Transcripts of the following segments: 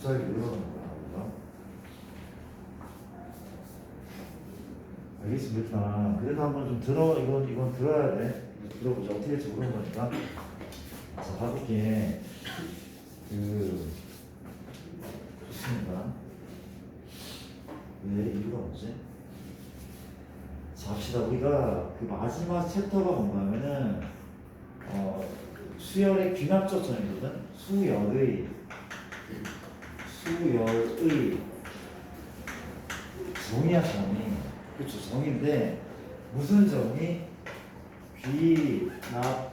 갑자기 왜 그러는 거야, 우리가? 알겠습니다. 그래도 한번 좀 이건 들어야 돼. 들어보자. 어떻게 될지 모르는 거니까. 자, 가볼게. 좋습니다. 왜 이유가 뭐지? 자, 합시다. 우리가 그 마지막 챕터가 뭔가 하면은, 수열의 귀납적 정의거든? 수열의 정의야, 정의. 그쵸, 정의인데, 무슨 정의? 귀납적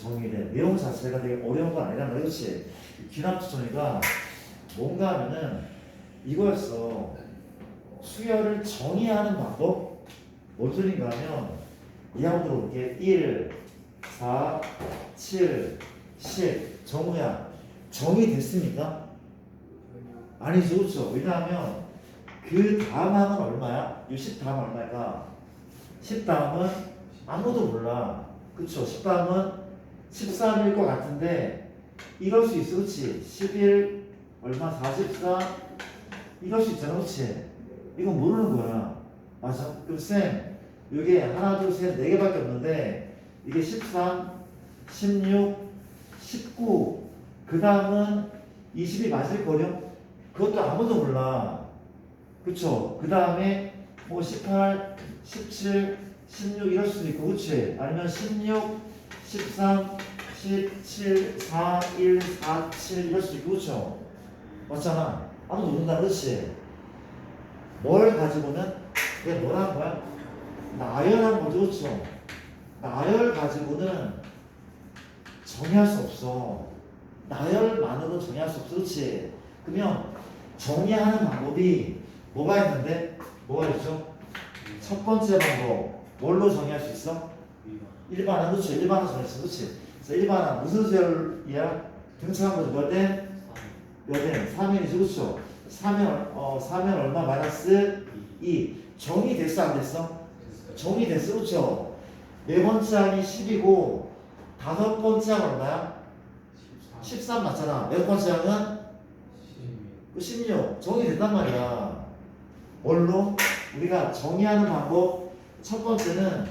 정의래. 내용 자체가 되게 어려운 건 아니란 말이야, 그치? 귀납적 정의가 뭔가 하면은 이거였어. 수열을 정의하는 방법? 뭔 소린가 하면, 이 한번 들어볼게. 1, 4, 7, 10. 정우야, 정의됐습니까? 아니죠, 그렇죠? 왜냐하면 그 다음 항은 얼마야? 이 10 다음 얼마일까? 10 다음은 아무도 몰라. 그쵸? 10 다음은 13일 것 같은데 이럴 수 있어, 그치? 11 얼마? 44 이럴 수 있잖아, 그치? 이건 모르는 거야. 맞아? 그럼 쌤, 이게 하나, 둘, 셋, 네 개밖에 없는데 이게 13, 16, 19 그 다음은 20이 맞을 거요? 그것도 아무도 몰라. 그쵸? 그 다음에 뭐 18, 17, 16 이럴 수도 있고, 그치? 아니면 16, 13, 17, 4, 1, 4, 7 이럴 수도 있고, 그쵸? 맞잖아. 아무도 모른다, 그치? 뭘 가지고는 내가 뭐라는 거야? 나열한 거죠, 그쵸? 나열 가지고는 정의할 수 없어. 나열만으로 정의할 수 없어, 그치? 그러면 정의하는 방법이 뭐가 있는데? 뭐가 있죠? 첫 번째 방법 뭘로 정의할 수 있어? 일반항, 그렇죠? 일반항 정의했어, 그렇지? 그래서 일반항 무슨 수열이야? 등차한 거죠. 몇 엔? 몇 엔? 3엔이죠, 그렇죠? 3엔 얼마? 마이너스 2. 정의됐어, 안 됐어? 정의됐어, 그렇죠? 네 번째 항이 10이고 다섯 번째 항 얼마야? 13 맞잖아. 몇 번째 항은? 16. 정의된단 말이야. 뭘로? 우리가 정의하는 방법 첫 번째는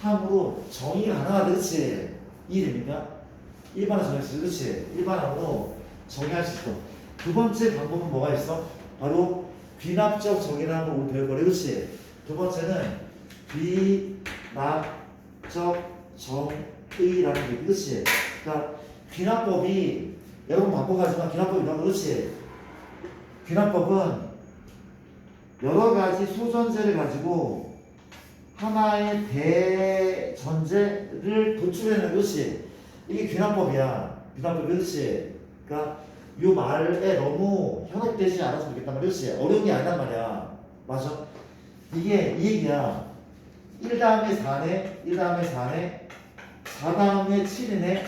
일반항으로 정의가 가능하다, 그치? 이해됩니까? 일반항 정의했어, 그치? 일반항으로 정의할 수 있어. 두 번째 방법은 뭐가 있어? 바로 귀납적 정의라는 걸 우리 배울 거래, 그치? 두 번째는 귀납적 정의라는 게, 그치? 그러니까 귀납법이 여러분 반복하지만 귀납법이 너무, 그렇지? 귀납법은 여러 가지 소전제를 가지고 하나의 대전제를 도출해내는 것이 이게 귀납법이야. 귀납법, 그렇지? 그러니까 이 말에 너무 현혹되지 않았으면 좋겠단 말이야, 그렇지? 어려운 게 아니란 말이야. 맞아? 이게 이 얘기야. 1 다음에 4네, 1 다음에 4네, 4 다음에 7이네,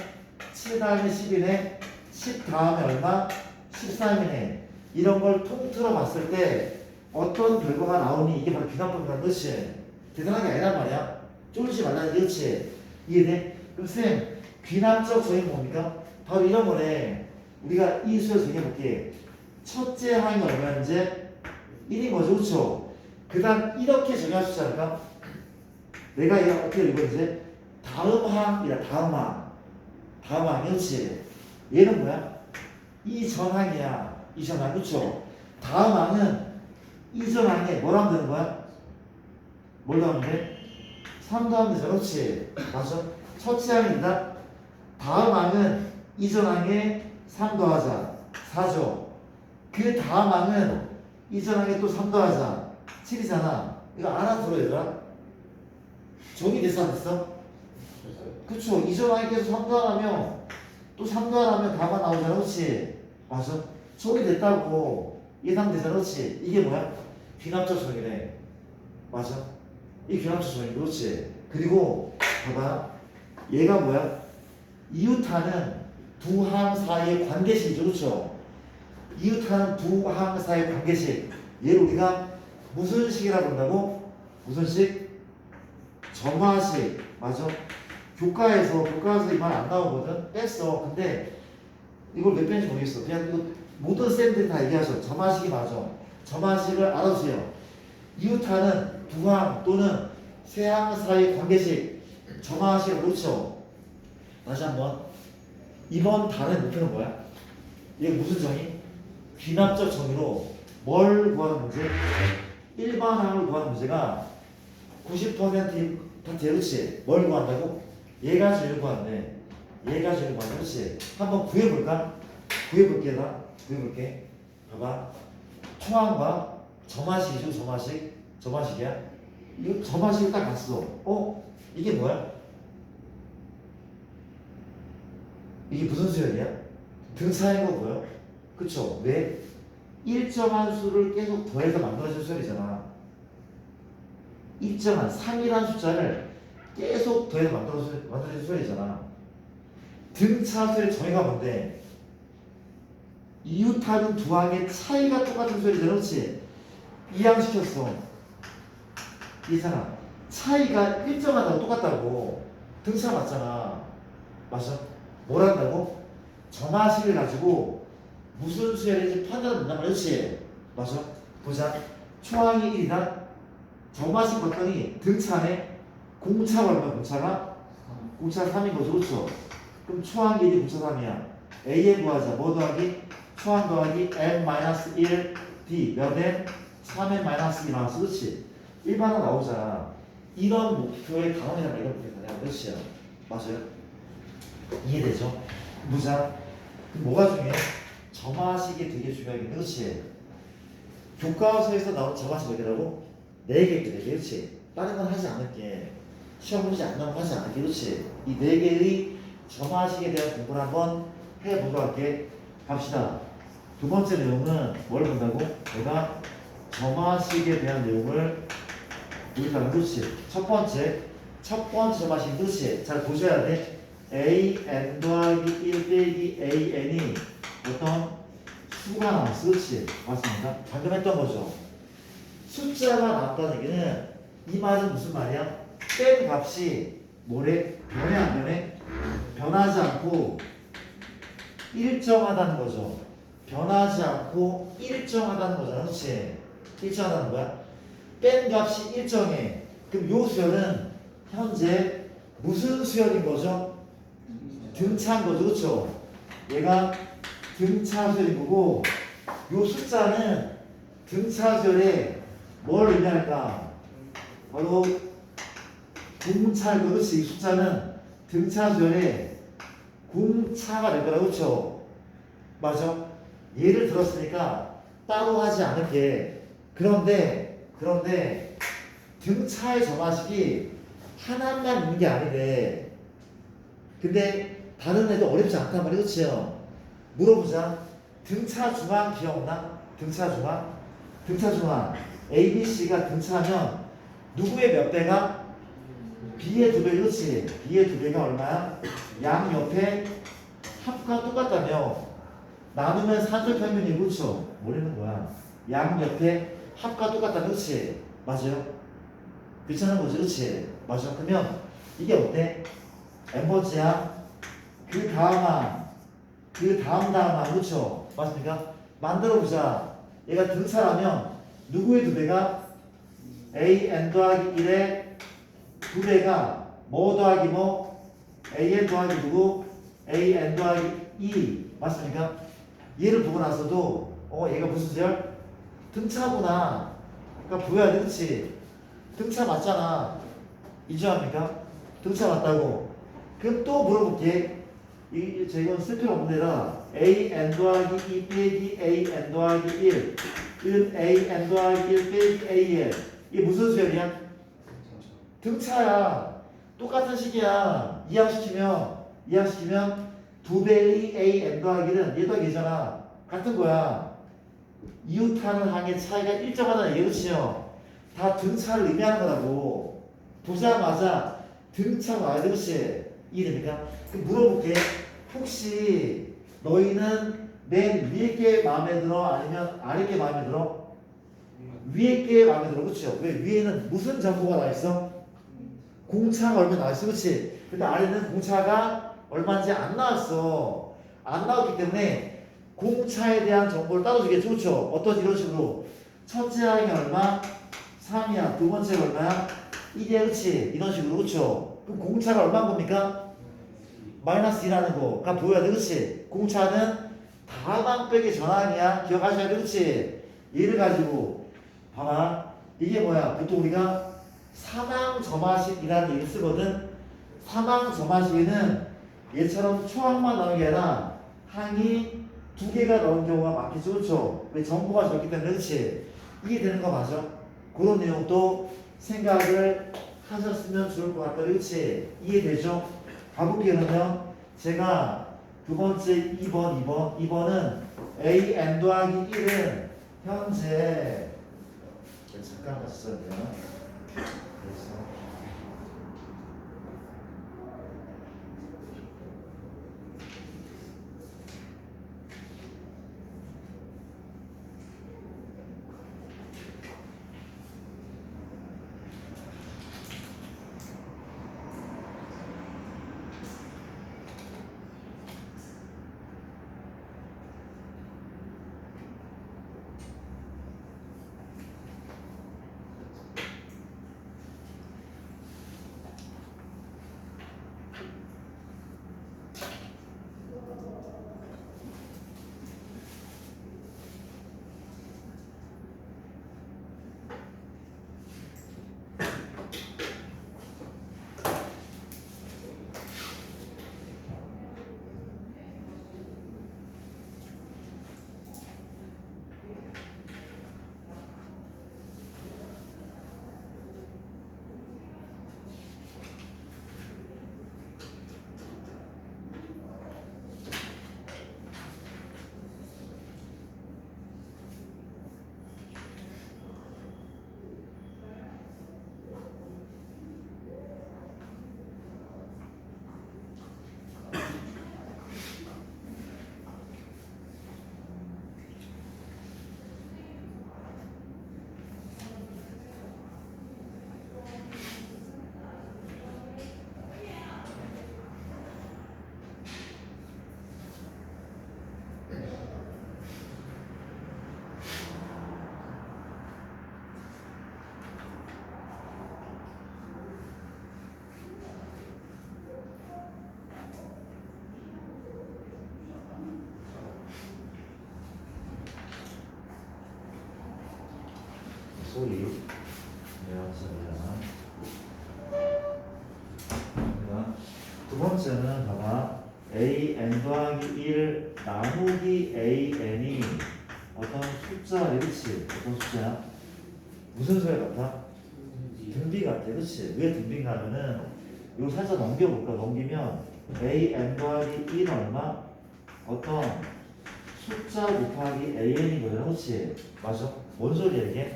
7 다음에 10이네, 10 다음에 얼마? 13이네. 이런 걸 통틀어 봤을 때 어떤 결과가 나오니 이게 바로 귀납법이라는 것이 대단한 게 아니란 말이야. 쫄지 말라는 게, 그렇지? 이해돼? 그럼 쌤, 귀납적 정의는 뭡니까? 바로 이런 거네. 우리가 이 수를 정해볼게. 첫째 항이 얼마인지 1인 거죠, 그렇죠? 그 다음 이렇게 정의할 수 있지 않을까? 내가 이거 어떻게 읽었지? 다음 항이야, 다음 항. 다음 항, 그렇지? 얘는 뭐야? 이 전항이야. 이 전항, 그쵸? 다음 항은 이 전항에 뭘 하면 되는 거야? 뭘 하면 돼? 3 더하면 되잖아, 그렇지? 맞아? 첫째 항이다. 다음 항은 이 전항에 3 더하자. 4죠? 그 다음 항은 이 전항에 또 3 더하자. 7이잖아. 이거 알아들어, 얘들아? 정의됐어, 안 됐어? 그쵸? 이 전항에 계속 3 더하면 또 3 더하면 다만 나오잖아, 그렇지? 맞아? 정의됐다고 예상되잖아, 그렇지? 이게 뭐야? 귀납적 정의래. 맞아? 이 귀납적 정의, 그렇지? 그리고 봐봐, 얘가 뭐야? 이웃하는 두 항 사이의 관계식이죠, 그렇죠? 이웃하는 두 항 사이의 관계식. 얘를 우리가 무슨 식이라고 한다고? 무슨 식? 정화식. 맞아? 교과에서 이 말 안 나오거든? 뺐어. 근데 이걸 몇 번인지 모르겠어. 그냥 이거 모든 쌤들이 다 얘기하죠. 점화식이 맞아. 점화식을 알아두세요. 이웃하는 두항 또는 세항 사이 관계식 점화식을 놓죠. 다시 한번. 이번 단의 목표는 뭐야? 이게 무슨 정의? 귀납적 정의로 뭘 구하는 문제? 일반항을 구하는 문제가 90% 그렇지. 뭘 구한다고? 얘가 제일 구한대. 얘가 제일 구한대. 그렇지. 한번 구해볼까? 구해볼게. 나 구해볼게. 봐봐. 초항과 점화식이죠. 점화식. 점화식이야. 이거 점화식을 딱 봤어. 이게 뭐야? 이게 무슨 수열이야? 등차인 거 보여? 그쵸? 왜? 일정한 수를 계속 더해서 만들어진 수열이잖아. 일정한 3이라는 숫자를 계속 더해서 만들어진 수열이잖아. 등차 수열의 정의가 뭔데? 이웃하는 두 항의 차이가 똑같은 수열이잖아. 그렇지? 이항시켰어. 이잖아. 차이가 일정하다고 똑같다고. 등차 맞잖아. 맞아? 뭘 한다고? 점화식을 가지고 무슨 수열인지 판단한단 말이지. 맞아? 보자. 초항이 1이다. 점화식 봤더니 등차네. 공차가 얼마야? 공차가? 공차 3인 거죠. 그렇죠? 그럼 초항이 1이 공차 3이야. A에 구하자. 뭐 더하기? 초항 더하기 n-1 D 몇 n? 3n-2 나왔어. 그렇지? 일반은 나오잖아. 이런 목표의 단원이란 이런 목표가 내가 몇이야? 맞아요? 이해되죠? 보자. 뭐가 중요해? 점화식이 되게 중요하겠네. 그렇지? 교과서에서 나온 점화식 어디라고? 4개 있거든. 그렇지? 다른 건 하지 않을게. 시험 문제 안 나오면 하지 않을게. 그렇지? 이 4개의 점화식에 대한 공부를 한번 해보도록 할게. 갑시다. 두 번째 내용은 뭘 본다고? 내가 점화식에 대한 내용을 우리가 그렇지. 첫 번째 점화식 그렇지. 잘 보셔야 돼. a,n 더하기 1 빼기 a,n이 어떤 수가 나왔어. 그렇지. 맞습니다. 방금 했던 거죠. 숫자가 나왔다는 얘기는 이 말은 무슨 말이야? 뺀 값이 뭐래? 변해 안 변해? 변하지 않고 일정하다는 거죠. 변하지 않고 일정하다는 거잖아. 그렇지? 일정하다는 거야. 뺀 값이 일정해. 그럼 요 수열은 현재 무슨 수열인 거죠? 등차인 거죠. 그렇죠? 얘가 등차 수열인 거고 요 숫자는 등차 수열에 뭘 의미할까? 바로 공차일 거. 그렇지? 이 숫자는 등차 수열에 공차가 될 거라. 그렇죠? 맞아? 예를 들었으니까 따로 하지 않을게. 그런데 등차의 점화식이 하나만 있는 게 아니래. 근데 다른 애도 어렵지 않단 말이야. 그치요? 물어보자. 등차 중앙 기억나? 등차 중앙? 등차 중앙. A, B, C가 등차하면 누구의 몇 배가? B의 2배. 그렇지? B의 2배가 얼마야? 양 옆에 합과 똑같다며. 나누면 산술평면이. 그렇죠? 모르는 거야. 양 옆에 합과 똑같다. 그렇지? 맞아요? 괜찮은 거지. 그렇지? 맞아. 그러면 이게 어때? 엠버지야. 그 다음아. 그 다음아. 그렇죠? 맞습니까? 만들어 보자. 얘가 등차라면 누구의 2배가? a,n 더하기 1의 2배가 뭐 더하기 뭐? a,n 더하기 누구? a,n 더하기 2. 맞습니까? 얘를 보고 나서도 얘가 무슨 수열? 등차구나. 그러니까 보여야 돼. 그치? 등차 맞잖아. 인정합니까? 등차 맞다고. 그럼 또 물어볼게. 이건 쓸 필요 없는 데다 a,n 더하기 2 빼기 a,n 더하기 1 은 a,n 더하기 1 빼기 a,n 이게 무슨 수열이야? 등차야. 똑같은 식이야. 이항시키면 2배의 a,n 더하기 1은 얘 더하기 얘잖아. 같은 거야. 이웃하는 항의 차이가 일정하다는 얘기. 그렇지요? 다 등차를 의미하는 거라고. 보자마자 등차가 와야 돼. 그렇지? 이해됩니까? 그럼 물어볼게. 혹시 너희는 맨 위에 게 마음에 들어? 아니면 아래 게 마음에 들어? 위에 게 마음에 들어. 그렇죠? 왜? 위에는 무슨 정보가 나와 있어? 공차가 얼마 나와 있어. 그렇지? 근데 아래는 공차가 얼마인지 안 나왔어. 안 나왔기 때문에 공차에 대한 정보를 따로 주겠죠. 그렇죠? 어떠지? 이런 식으로 첫째 항이 얼마? 3이야. 두 번째가 얼마야? 1이야. 그렇지? 이런 식으로. 그렇죠? 그럼 공차가 얼마인 겁니까? 마이너스 2라는 거가 보여야 돼. 그렇지? 공차는 다항 빼기 전항이야. 기억하셔야 돼. 그렇지? 얘를 가지고 봐봐. 이게 뭐야? 보통 우리가 사망점화식이라는 얘기를 쓰거든. 사망점화식에는 얘처럼 초항만 나오는 게 아니라 항이 두 개가 나온 경우가 많겠죠. 그렇죠? 왜 정보가 적기 때문에. 그렇지? 이게 되는 거 맞아? 그런 내용도 생각을 하셨으면 좋을 것 같다. 그렇지? 이해되죠? 가볼게요. 그러면 제가 두 번째 2번은 a n 더하기 1은 현재 잠깐 봤어요. 그래서 소리 두 번째는 봐봐. a n 더하기 1 나누기 a n이 어떤 숫자. 그렇지? 어떤 숫자야? 무슨 소리 같아? 등비 같아. 그렇지? 왜 등비인가 하면은 이거 살짝 넘겨볼까? 넘기면 a n 더하기 1은 얼마? 어떤 숫자 곱하기 a n이 거잖아. 그렇지? 맞아? 뭔 소리야 이게?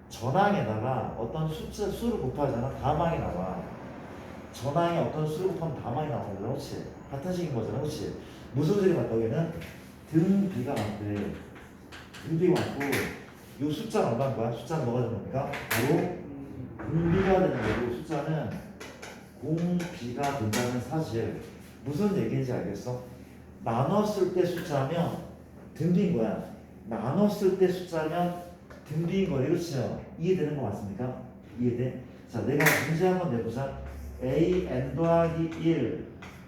전항에다가 어떤 숫자 수를 곱하잖아. 다항이 나와. 전항에 어떤 수를 곱하면 다항이 나오는 거잖아. 그렇지? 같은 식인 거잖아. 그렇지? 무슨 소리 같다 여기는? 등비가 많대. 등비가 많고 이 숫자는 얼마인 거야? 숫자는 뭐가 되는 겁니까? 바로 공비가 되는 거고 숫자는 공비가 된다는 사실. 무슨 얘기인지 알겠어? 나눴을 때 숫자면 등비인 거야. 나눴을 때 숫자면 등비인 거예요. 그렇죠? 이해되는 거 맞습니까? 이해돼? 자, 내가 문제 한번 내보자. a n 더하기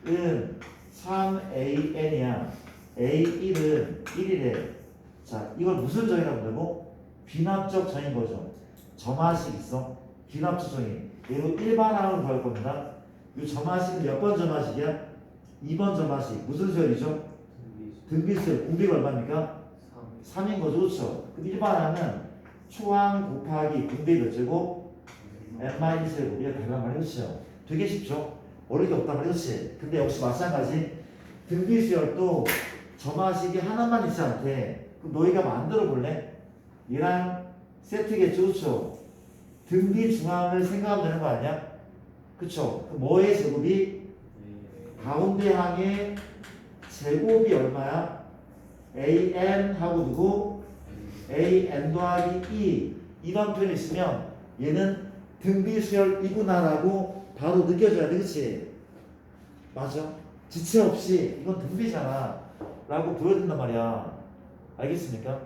1은 3a n이야. a 1은 1이래. 자, 이걸 무슨 정의라고 부르고? 비납적 정의인 거죠. 점화식 있어? 비납적 정의. 얘로 일반항을 구할 겁니다. 이 점화식은 몇 번 점화식이야? 2번 점화식. 무슨 수열이죠? 등비수열. 공비가 얼마입니까? 3인 거죠. 그렇죠? 그럼 일반항은 초항 곱하기 공비 몇 제곱? n-1제곱. 이게 달란 말이 그렇죠? 되게 쉽죠? 어려울 게 없단 말이 그렇지? 근데 역시 마찬가지 등비수열도 점화식이 하나만 있지 않대. 그럼 너희가 만들어 볼래? 얘랑 세트겠죠? 그렇죠? 등비 중앙을 생각하면 되는 거 아니야? 그쵸? 그 뭐의 제곱이? 가운데 항의 제곱이 얼마야? an 하고 누구? an 더하기 2 이런 표현이 있으면 얘는 등비수열이구나라고 바로 느껴져야 돼. 그치? 맞아? 지체 없이 이건 등비잖아 라고 보여준단 말이야. 알겠습니까?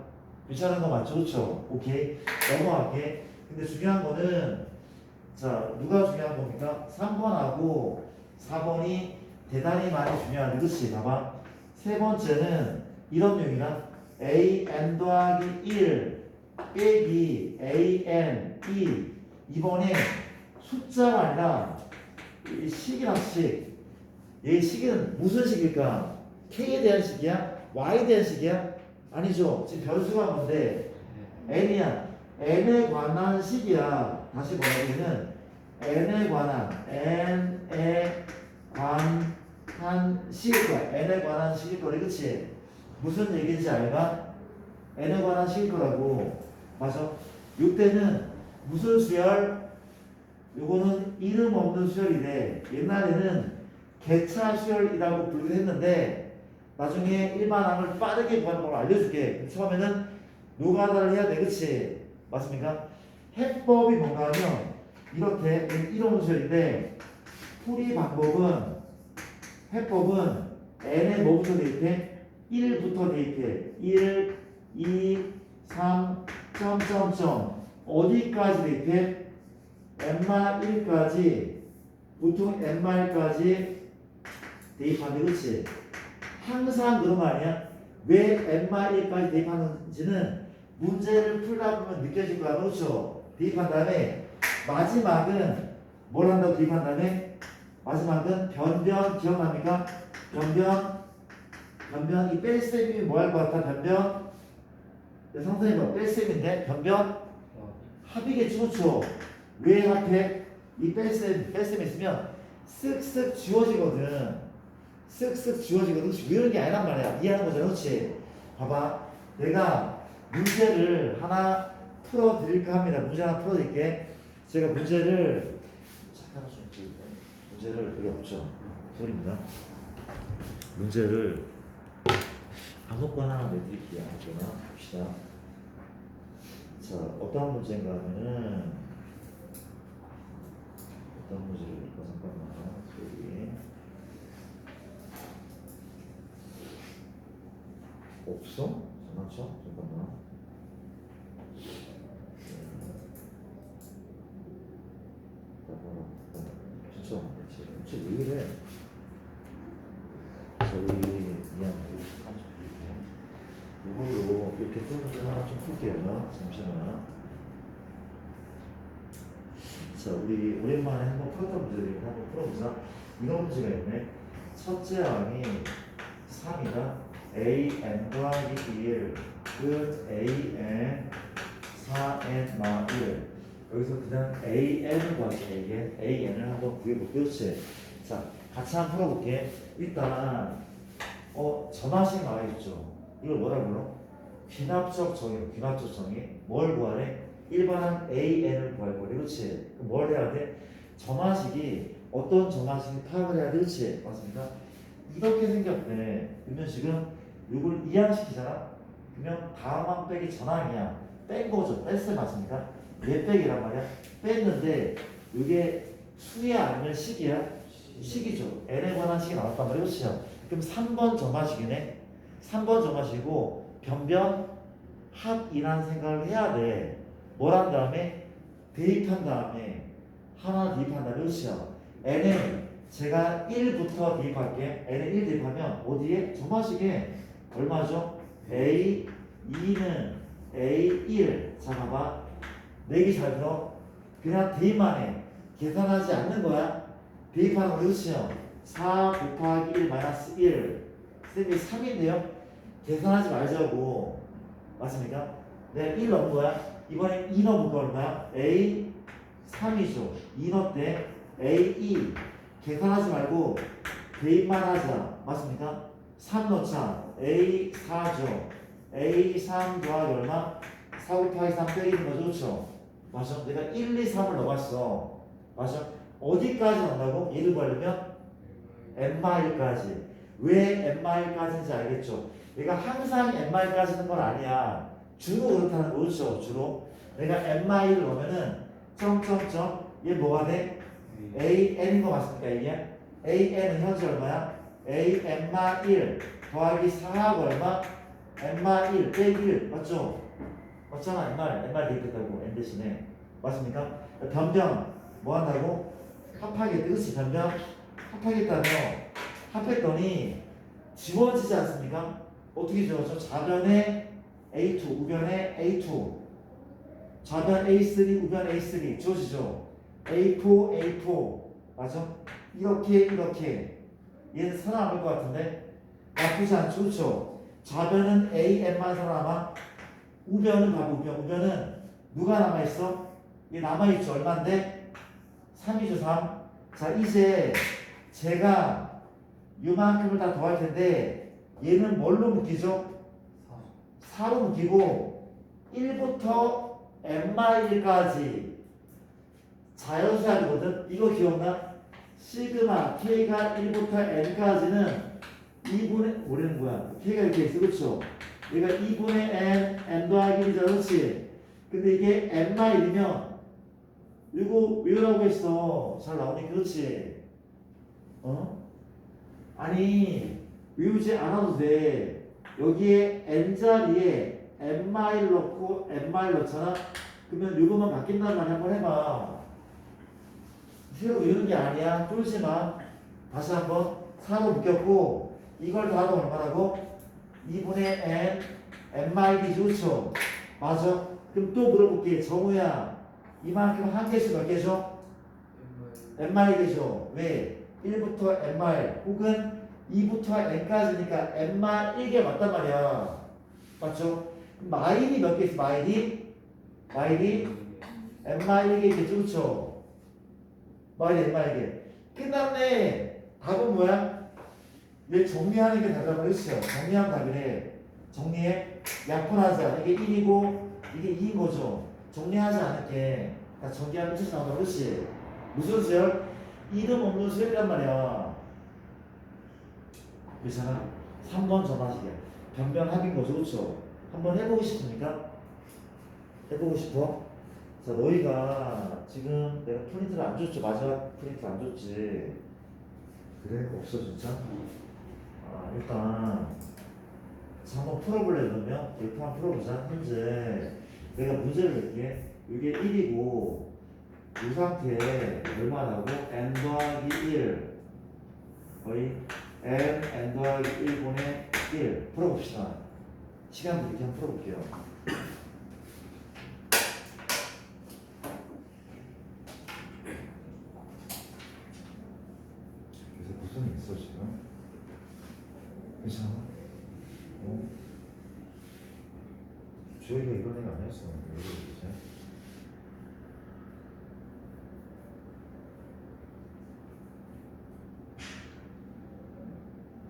괜찮은 거 맞죠? 그렇죠? 오케이. 넘어갈게. 근데 중요한 거는 자 누가 중요한 겁니까? 3번하고 4번이 대단히 많이 중요한데 그치? 봐봐. 세 번째는 이런 놈이랑 an 더하기 1 빼기 an 2 이번에 숫자가 아니라 이 식이랑 식. 이 식은 무슨 식일까? k에 대한 식이야? y에 대한 식이야? 아니죠. 지금 변수가 뭔데? n이야. n에 관한 식이야. 다시 뭐냐면은 n에 관한 식일 거야. n에 관한 식일 거래. 그치? 무슨 얘기인지 알까? n에 관한 식일 거라고. 맞아? 이때는 무슨 수열? 요거는 이름 없는 수열이래. 옛날에는 개차 수열이라고 부르긴 했는데 나중에 일반항을 빠르게 구하는 방법을 알려줄게. 처음에는 노가다를 해야 돼. 그치? 맞습니까? 해법이 뭔가 하면 이렇게 이름 없는 수열인데 풀이 방법은 해법은 n에 뭐부터 대입해? 1부터 대입해. 1, 2, 3, 점점점 어디까지 대입해? n-1까지 보통 n-1까지 대입하는데 그렇지? 항상 그런 거 아니야? 왜 n-1까지 대입하는지는 문제를 풀다 보면 느껴질 거야. 그렇죠? 대입한 다음에 마지막은 뭘 한다고 대입한 다음에 마지막은 변변 기억납니까? 변변 이 뺄셈이 뭐 할 것 같아? 변변 상상해봐. 뺄셈인데 변변 합이겠지. 그렇죠? 왜 합해? 이 뺄셈 있으면 쓱쓱 지워지거든. 쓱쓱 지워지거든. 왜 이런 게 아니란 말이야. 이해하는 거잖아. 그렇지? 봐봐. 내가 문제를 하나 풀어드릴까 합니다. 문제 하나 풀어드릴게. 제가 문제를 잠깐만 좀 문제를 여기 없죠. 소리입니다. 문제를 아무거나 하나 내드릴게요. 아무거나 봅시다. 자, 어떤 문제인가 하면은 어떤 문제를 볼까? 잠깐만. 여기 없어? 장난쳐? 잠깐만. 진짜 왜 이래? 저희 그냥 이걸로 이렇게 풀어서 하나 좀 풀게요. 잠시만. 자, 우리 오랜만에 한번 풀었던 문제들 한번 풀어보자. 이런 문제가 있네. 첫째 항이 3이다. an 더하기 1 끝 an 4n 마 1. 여기서 그냥 an을 구하지. an을 한번 구해볼게요. 그렇지? 자, 같이 한번 풀어볼게. 일단 전화식 나와있죠. 이걸 뭐라 불러? 귀납적 정의. 귀납적 정의. 뭘 구하래? 일반항 an을 구할 거래. 그렇지? 그럼 뭘 해야 돼? 전화식이 어떤 전화식이 파악을 해야 돼. 그렇지? 맞습니까? 이렇게 생겼네. 그러면 지금 이걸 이항시키잖아? 그러면 다음항 빼기 전항이야. 뺀 거죠. 뺐어요. 맞습니까? 얘 빼기란 말이야. 뺐는데 이게 수야 아니면 식이야? 식이죠. n에 관한 식이 나왔단 말이야. 그렇죠? 그럼 3번 정화식이네. 3번 정화식이고 변변 합이라는 생각을 해야 돼. 뭘 한 다음에? 대입한 다음에 하나 대입한 다음에 그렇죠? n은 제가 1부터 대입할게. n에 1 대입하면 어디에? 정화식에 얼마죠? a 2는 a 1. 자 봐봐. 내기 잘 들어. 그냥 대입만 해. 계산하지 않는 거야. 대입하는 거 그렇죠? 4 곱하기 1 마이너스 1. 쌤이 3인데요. 계산하지 말자고. 맞습니까? 내가 1 넣은 거야. 이번에 2 넣어볼까 얼마야? A 3이죠. 2 넣었대. A 2. 계산하지 말고 대입만 하자. 맞습니까? 3 넣자. A 4죠. A 3 더하기 얼마? 4 곱하기 3 빼기는 거죠. 그렇죠? 맞아. 내가 1, 2, 3을 넣어봤어. 맞아. 어디까지 넣는다고? 얘를 구하려면 n-1까지. 왜 n-1까지인지 알겠죠? 내가 항상 n-1까지는 건 아니야. 주로 그렇다는 거. 그렇죠? 주로. 내가 n-1을 넣으면은 점점점 얘 뭐가 돼? an인 거 맞습니까? 이게? an은 현재 얼마야? a n마 1 더하기 4하고 얼마? n마 1 빼기 1 맞죠? 맞잖아. n말 대입했다고 n 대신에 맞습니까? 변변 뭐 한다고? 합하겠다. 그치? 변변 합하겠다며 합했더니 지워지지 않습니까? 어떻게 지워져? 좌변에 A2 우변에 A2 좌변 A3 우변 A3 지워지죠? A4 A4 맞아? 이렇게 얘는 살아남을 것 같은데 나쁘지 않죠? 그렇죠? 좌변은 AN만 살아남아 우변은 봐봐 우변은 누가 남아있어? 얘 남아있죠? 얼만데? 3이죠 3. 자 이제 제가 요만큼을 다 더할 텐데 얘는 뭘로 묶이죠? 4로 묶이고 1부터 n-1까지 자연수합이거든. 이거 기억나? 시그마 k가 1부터 n까지는 2분의 우리는 뭐야? k가 이렇게 있어 그렇죠? 얘가 2분의 n 더하기 1이잖아 그렇지? 근데 이게 n-1이면 이거 외우라고 했어. 잘 나오니 그렇지? 어? 아니 외우지 않아도 돼. 여기에 n자리에 n-1 넣고 n-1 넣잖아? 그러면 이거만 바뀐단 말이야. 한번 해봐. 새로 외우는 게 아니야. 쫄지 마. 다시 한번 4로 묶였고 이걸 더하면 얼마라고? 2분의 n n-1이지 그렇죠? 맞아. 그럼 또 물어볼게. 정우야 이만큼 한 개씩 몇 개죠? n-1개죠. 왜? 1부터 n-1 혹은 2부터 n까지니까 n-1개 맞단 말이야. 맞죠? 마일이 몇 개 있어? 마일이 n-1개겠죠 그렇죠? 마일이 n-1개 끝났네. 답은 뭐야? 얘 정리하는 게 답이란 말이죠. 정리하면 답이래. 정리해. 약분하자. 이게 1이고 이게 2인 거죠. 정리하지 않을게. 다 정리하면 뜻이 나온다. 그렇지? 무슨 수열? 이름 없는 수열이란 말이야. 그렇잖아. 3번 전화식이야. 변변합인 거죠. 그렇죠? 한번 해보고 싶습니까? 해보고 싶어? 자, 너희가 지금 내가 프린트를 안 줬지. 마지막 프린트를 안 줬지. 그래? 없어 진짜? 아, 일단 자, 한번 풀어볼래 그러면? 이렇게 한번 풀어보자. 현재 내가 문제를 낼게. 이게 1이고 이 상태에 얼마나고? n 더하기 1 거의 n 더하기 1분의 1 풀어봅시다. 시간 부르게 한번 풀어볼게요. 그래서 무슨 일 있어 지금? 괜찮아? 어? 주혁이가 이런 애가 아니었어. 왜 그러지?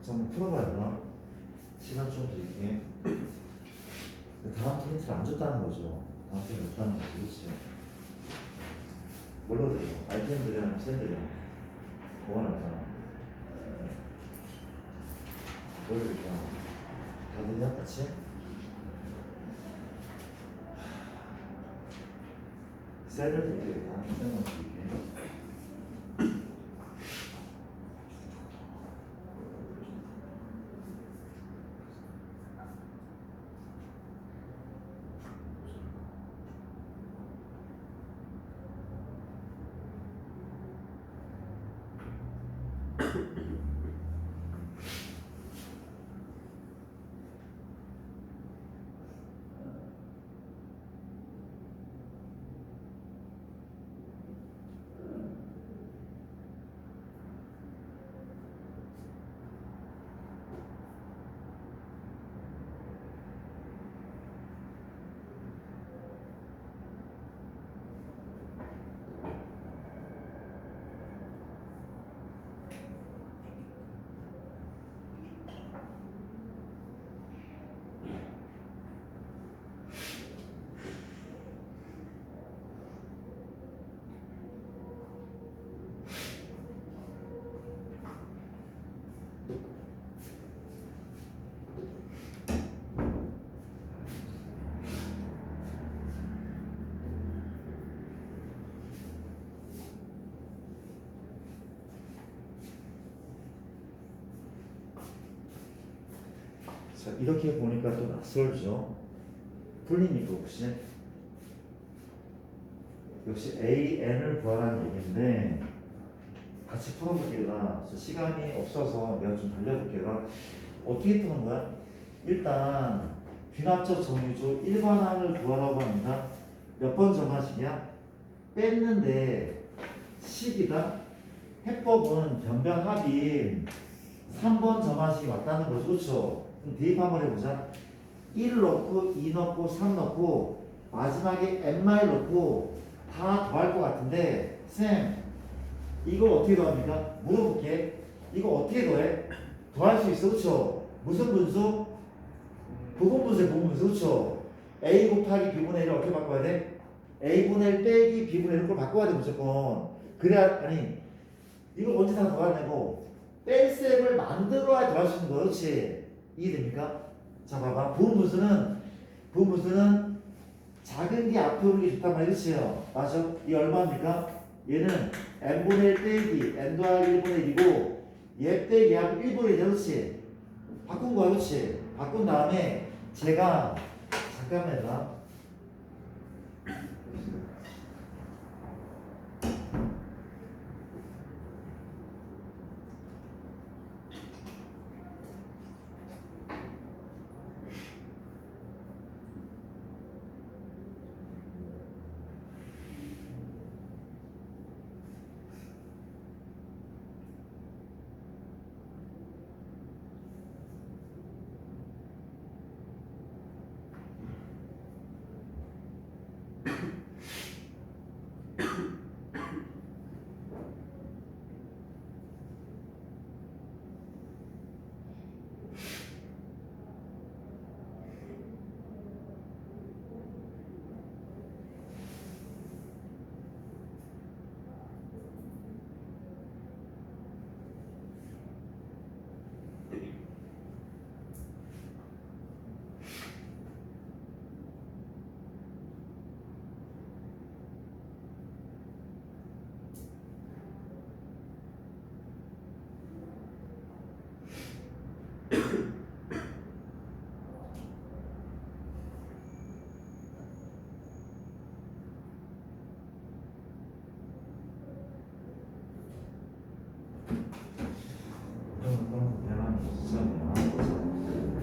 자, 한번 풀어봐야 되나? 시간 좀 드릴게. 다음 프린트를 안 줬다는 거죠. 다음 프린트 줬다는 거죠. 그렇지? 뭘로 드려? 아이템 드려? 쌤 드려? 뭐가 나타나? 뭘 드릴까? 다 드냐? 같이? 셀을 드리겠다. 셀만 드릴게. 자, 이렇게 보니까 또 낯설죠. 풀립니까 혹시? 역시 AN을 구하라는 얘기인데 같이 풀어볼게요. 시간이 없어서 내가 좀 달려볼게요. 어떻게 푸는 거야? 일단 귀납적 정의조 일반항을 구하라고 합니다. 몇 번 정하식이야? 뺐는데 식이다. 해법은 변변합인 3번 정하식이 맞다는 거죠. 그렇죠? 그럼 대입 한번 해보자. 1 넣고 2 넣고 3 넣고 마지막에 n마일 넣고 다 더할 것 같은데 쌤 이걸 어떻게 더합니까? 물어볼게. 이거 어떻게 더해? 더할 수 있어. 그렇죠? 무슨 분수? 부분분수에 부분분수. 그렇죠? a 곱하기 b분의 1을 어떻게 바꿔야 돼? a분의 1 빼기 b분의 1을 바꿔야 돼 무조건. 그래야 아니 이걸 언제 다 더하냐고 뺄셈을 만들어야 더할 수 있는 거. 그렇지? 이해됩니까? 자 봐봐. 부분분수는 작은 게 앞에 오는 게 좋단 말이야. 그치요? 맞아? 이 얼마입니까? 얘는 n분의 1 빼기 n 더하기 1분의 1이고 얘 빼기 얘하고 1분의 1이야. 그렇지? 바꾼 거야. 그렇지? 바꾼 다음에 제가 잠깐만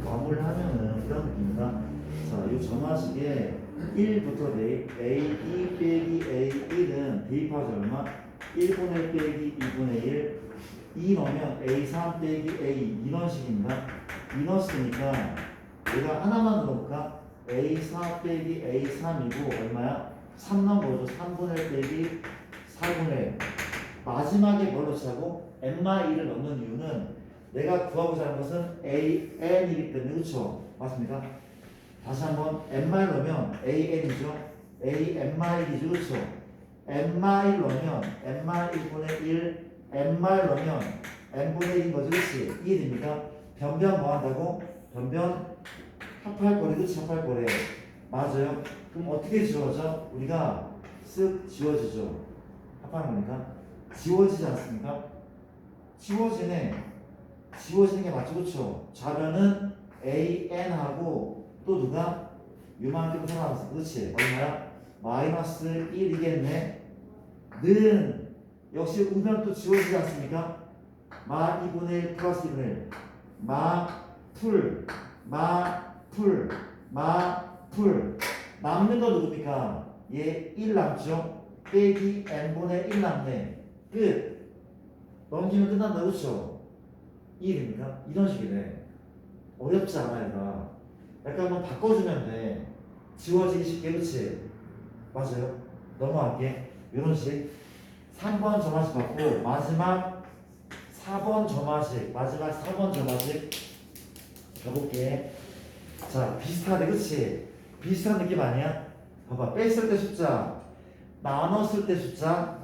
마무리하면은 이런 느낌이다. 자, 이 정화식에 1부터 A, E 빼기 A1은 대입하자 얼마? 1분의 1 빼기 2분의 1, 2 넣으면 A3 빼기 A2 이런 식입니다. 이 넣었으니까 얘가 하나만 넣어볼까? A4 빼기 A3이고 얼마야? 3 넣은 거죠. 3분의 1 빼기 4분의 1. 마지막에 뭘 넣자고? n-1을 넣는 이유는 내가 구하고자 하는 것은 an이기 때문에. 그렇죠? 맞습니까? 다시 한번 n-1 넣으면 an이죠. an-1이죠. 그렇죠? n-1 넣으면 n-1분의 1 n-1 넣으면 n분의 1인 거죠. 그렇지? 이해됩니까? 변변 뭐 한다고? 변변 합할 거래. 그렇지? 합할 거래. 맞아요. 그럼 어떻게 지워져? 우리가 쓱 지워지죠. 합하는 거니까. 지워지지 않습니까? 지워지네. 지워지는 게 맞죠. 그렇죠? 좌변은 AN하고 또 누가? 요만큼 생각하면서. 그렇지? 얼마야? 마이너스 1이겠네. 는 역시 우변 또 지워지지 않습니까? 마 2분의 1 플러스 2분의 1 마풀 남는 거 누굽니까? 얘 1 남죠? 빼기 n분의 1 남네. 끝. 넘기면 끝난다. 그렇죠? 이해됩니까? 이런 식이네. 어렵지 않아. 얘가 약간 한번 바꿔주면 돼. 지워지기 쉽게. 그렇지? 맞아요. 넘어갈게. 이런 식 3번 점화식 받고 마지막 4번 점화식 가볼게. 자, 비슷하네. 그치? 비슷한 느낌 아니야? 봐봐. 뺐을 때 숫자, 나눴을 때 숫자,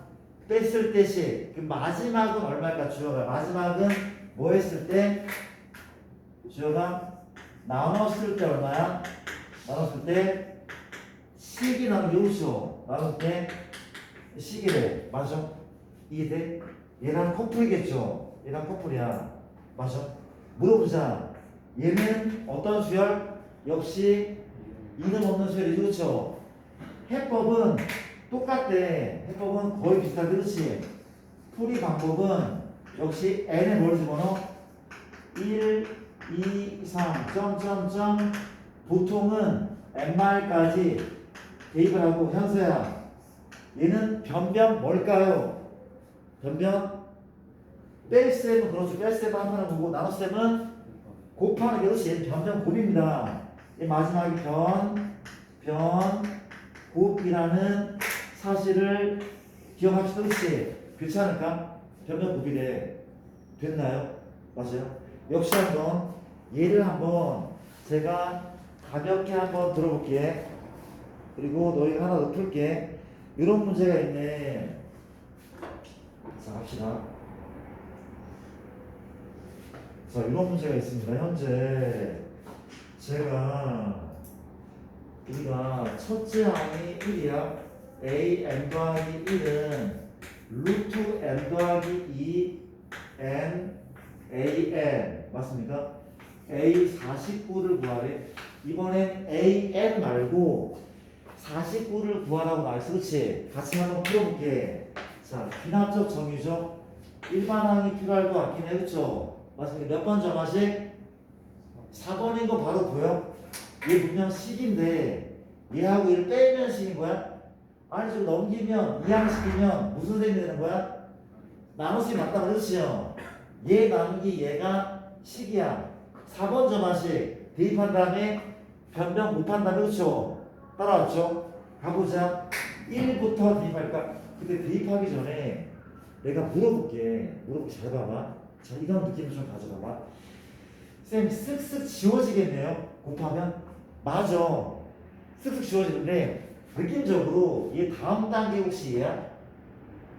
뺐을 때 식. 그 마지막은 얼마일까? 주어가 마지막은 뭐 했을 때? 주어가 나눴을 때 얼마야? 나눴을 때 식이 나누기. 그렇죠? 나눌 때 식이래. 맞아? 이해돼? 얘랑 커플이겠죠? 얘랑 커플이야. 맞아? 물어보자. 얘는 어떤 수열? 역시 이름 없는 수열이죠. 그렇죠? 해법은 똑같대. 해법은 거의 비슷한데 그렇지? 풀이 방법은 역시 n에 뭘 집어넣어? 1, 2, 3, 점점점 보통은 n마일까지 대입을 하고 현수야 얘는 변변 뭘까요? 변변 뺄셈은 그렇죠. 뺄셈은 하는 거고 나눗셈은 곱하는 게 그렇지. 얘는 변변 곱입니다. 이 마지막에 곱이라는 사실을 기억합시다. 그렇지? 그렇지 않을까? 변변 곱이래. 됐나요? 맞아요? 역시 한번 얘를 한번 제가 가볍게 한번 들어볼게. 그리고 너희가 하나 더 풀게. 이런 문제가 있네. 자, 합시다. 자, 이런 문제가 있습니다. 현재 우리가 첫째 항이 1이야. a n 더하기 1은 루트 n 더하기 2 n a n 맞습니까? a 49를 구하래. 이번엔 a n 말고 49를 구하라고 나왔어. 그렇지? 같이 한번 풀어볼게. 자, 귀납적 정의죠. 일반항이 필요할 것 같긴 해. 그렇죠? 맞습니다. 몇 번 정하식? 4번인 거 바로 보여? 얘 분명 식인데 얘하고 얘를 빼면 식인 거야? 아니 좀 넘기면 이항식이면 무슨 셈이 되는 거야? 나눗셈이 맞다 그렇지요? 얘 나누기 얘가 식이야. 4번 정하식 대입한 다음에 변변 곱한 다음에 그렇죠? 따라왔죠? 가보자. 1부터 대입할까? 근데 대입하기 전에 내가 물어볼게. 잘 봐봐. 자, 이런 느낌을 좀 가져봐봐. 쌤, 쓱쓱 지워지겠네요? 곱하면? 맞아. 쓱쓱 지워지는데, 느낌적으로 얘 다음 단계 혹시 얘야?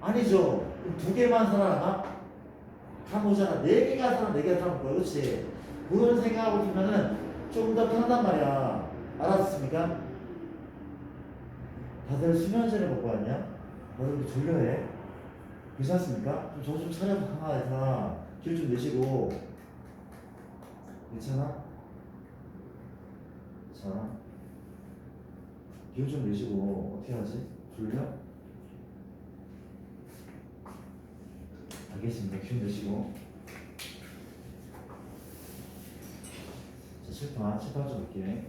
아니죠. 두 개만 살아남아? 가보잖아. 네 개가 살아, 네 개가 살아남을 거야. 그렇지? 그런 생각하고 보면은 좀 더 편하단 말이야. 알았습니까? 다들 수면제를 먹고 왔냐? 다들 왜 졸려해? 괜찮습니까? 좀 정신 좀 차려봐. 해서 길 좀 내시고. 괜찮아? 자, 길 좀 내시고 어떻게 하지? 졸려? 알겠습니다. 길 내시고. 자, 칠판 좀 볼게.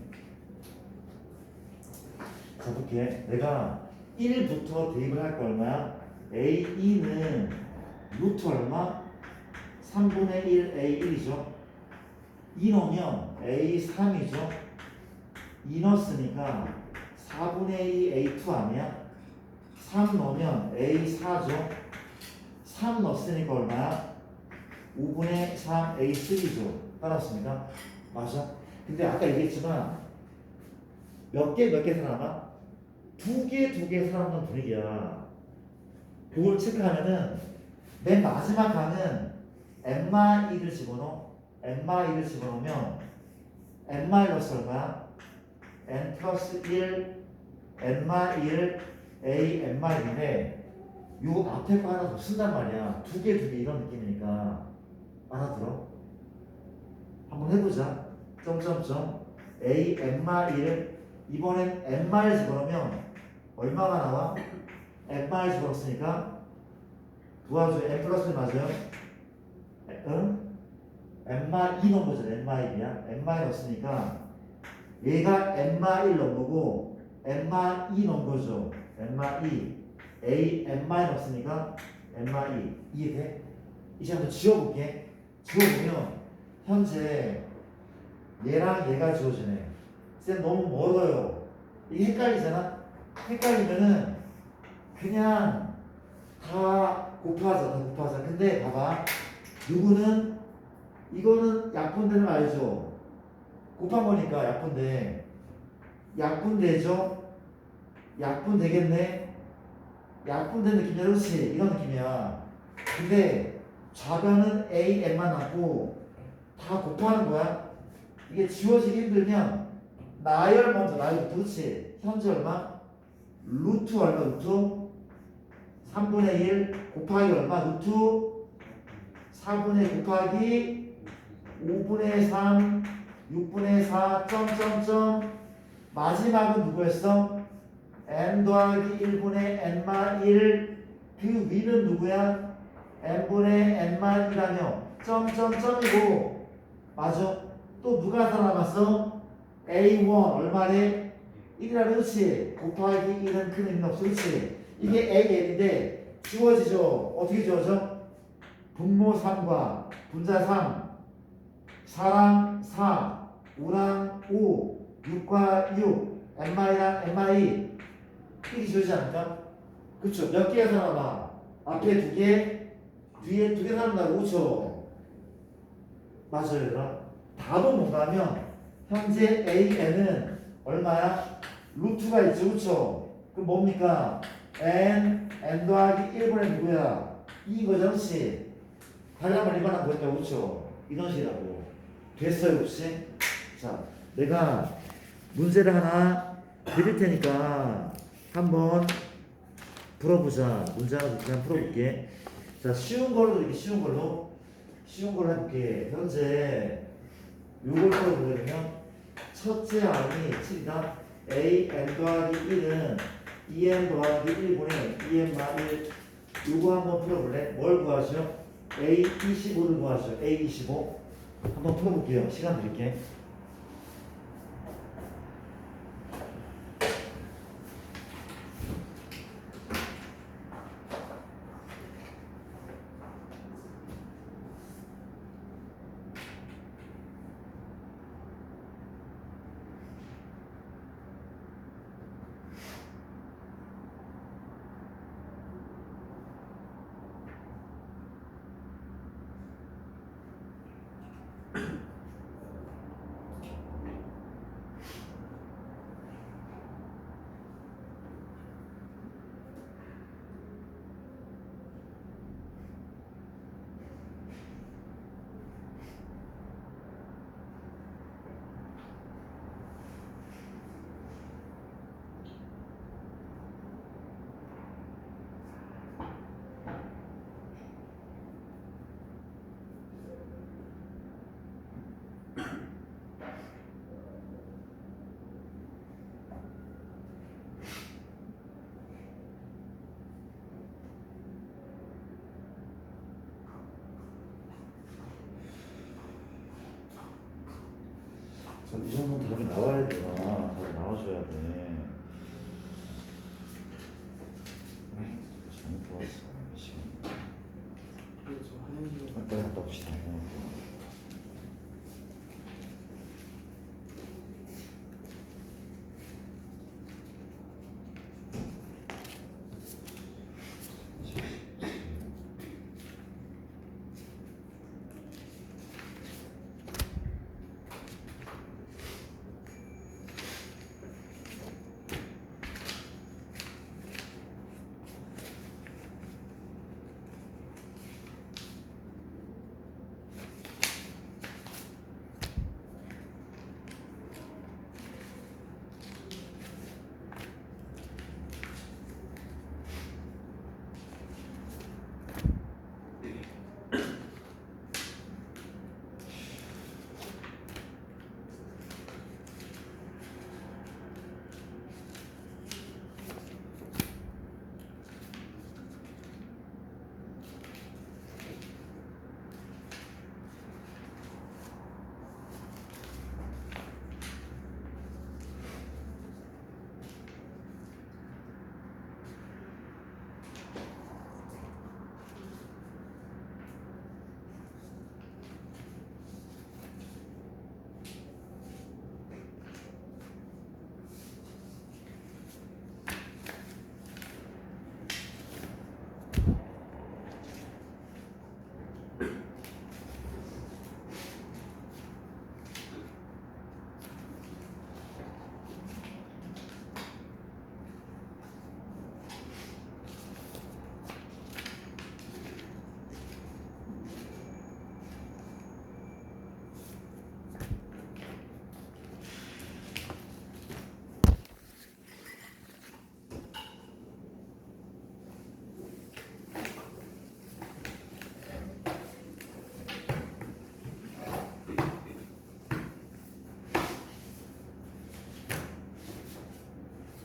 자, 볼게. 내가 1부터 대입을 할 거 얼마야? A2는 루트 얼마? 3분의 1 A1이죠. 2 넣으면 A3이죠. 2 넣었으니까 4분의 2 A2 아니야? 3 넣으면 A4죠. 3 넣었으니까 얼마야? 5분의 3 A3죠. 따라왔습니다. 맞아? 근데 아까 얘기했지만 몇 개 살아남아? 두 개 살아남는 분위기야. 그걸 체크하면은 맨 마지막 항은 n-1을 집어넣어. n-1을 집어넣으면 n-1 얼마야? n 플러스 1 n-1 a n-1인데 요 앞에 거 하나 더 쓴단 말이야. 두 개 이런 느낌이니까 알아들어? 한번 해보자. 점점점 a n-1을 이번엔 n-1 집어넣으면 얼마가 나와? n-1 집어넣었으니까 도와줘. n 플러스 1 맞아요? 응? n-2 넣은 거잖아. n-1이야. n-1 넣었으니까 얘가 n-1 넣은 거고 n-2 넣은 거죠. n-2 a n-1 넣었으니까 n-2 이해돼? 이제 한번 지워볼게. 지워보면 현재 얘랑 얘가 지워지네. 쌤 너무 멀어요. 이게 헷갈리잖아? 헷갈리면은 그냥 다 곱하자. 근데 봐봐. 누구는 이거는 약분되는 거 알죠? 곱한 거니까 약분돼. 약분되죠? 약분되겠네? 약분된 느낌이야. 그렇지? 이런 느낌이야. 근데 좌변은 a, n만 남고 다 곱하는 거야. 이게 지워지기 힘들면 나열 먼저 나열부터. 그렇지? 현재 얼마? 루트 얼마? 루트 3분의 1 곱하기 얼마? 루트 4분의 1 곱하기 5분의 3 6분의 4 점점점 마지막은 누구였어? n 더하기 1분의 n마 1 그 위는 누구야? n분의 n마 1하며 점점점이고 맞아? 또 누가 살아남았어? a1 얼마래? 1이라 그렇지? 곱하기 1은 큰 의미는 없어 그렇지? 이게 AN인데 지워지죠? 어떻게 지워져? 분모 3과 분자 3 4랑 4 5랑 5 6과 6 n마이랑 n마이 이게 지워지지 않을까? 그쵸? 몇 개가 살아남아? 앞에 2개 뒤에 2개 살아남는다고 그쵸? 맞아요 얘들아 답은 뭔가 하면 현재 AN은 얼마야? 루트가 있죠 그쵸? 그럼 뭡니까? n 더하기 1분의 누구야? 2인 거죠 그렇지? 다리한번 일반한 거였다고 그쵸? 이런 식이라고 됐어요 혹시? 자 내가 문제를 하나 드릴 테니까 한번 풀어보자. 문제 하나 그냥 풀어볼게. 자 쉬운 걸로 이렇게 쉬운 걸로 해볼게. 현재 요걸 풀어보려면 첫째 항이 7이다. a n 더하기 1은 2n 더하기 1분의 2n마 1 요거 한번 풀어볼래? 뭘 구하시오? a 25를 구하시오. a 25 한번 풀어볼게요. 시간 드릴게. 이 정도는 답이 나와야 되나? 답이 나와줘야 돼. 잘못 보았어. 시간. 그래서 하는 게 빨리 갔다 봅시다.